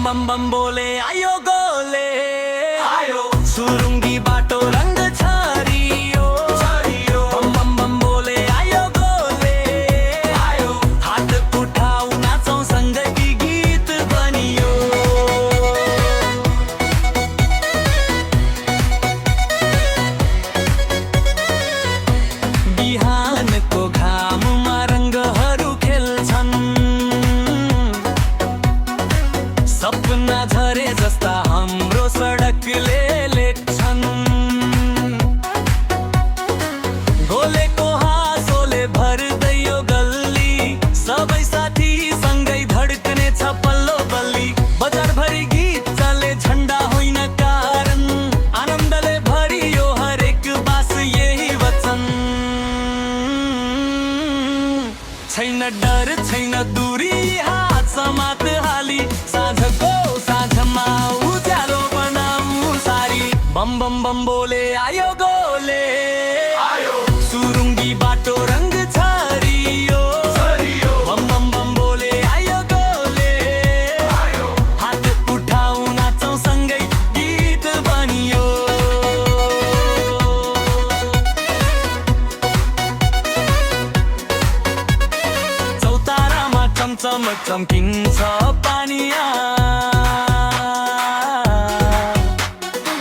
bomb bomb बोले आयो गोले आयो सुरुंगी बाटो रंग छरियो छरियो बम बम बम बोले आयो गोले आयो हात उठाऊ नाचौं सँगै गीत बनियो बिहानको घाममा रङ्गहरू खेल्छन् सपना झरे जस्ता हाम्रो सडकले लेख्छन् गोलेको हाँसोले भर्दै यो गल्ली सबै साथी सँगै धड्कने छ पल्लो बल्ली बजारभरि गीत चले झन्डा होइन कारण आनन्दले भरियो हरेक बास यही वचन छैन डर छैन दूरी हात समात हाली साँझको साँझमा उज्यालो बनाऊ सारी बम बम बम बोले आयो गोले आयो सुरुङ्गी बाटो रङ्ग छरियो छरियो बम बम बम बोले आयो गोले आयो हात उठाऊ नाचौं सँगै गीत बनियो चौतारामा चमचम चम्किन्छ पानिया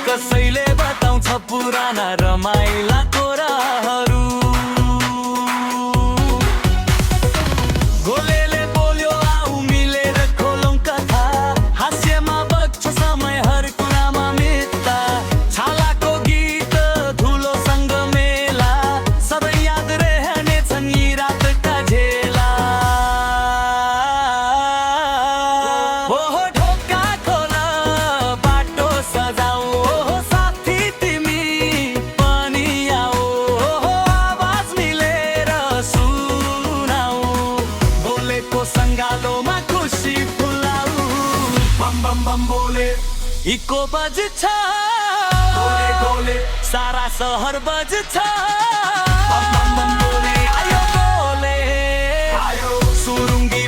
कसैले बताउँछ पुराना रमाइला कोराहरू गोलेले बोल्यो आऊ मिलेर खोलौं कथा हास्यमा बग्छ समय हर कुरामा मित्ता छालाको गीत धुलोसँग मेला सबै याद रहनेछन् यी रातका झेला ओहो ढोका खोल बाटो सजाऊ ओहो साथी तिमी पनि आऊ ओहो आवाज मिलेर सुनाऊ बोलेको सङ्गालोमा खुसी फुलाऊ बम बम बम बोले इको बज्छ गोले गोले सारा सहर बज्छ बम बम बम बोले आयो गोले आयो सुरुङ्गी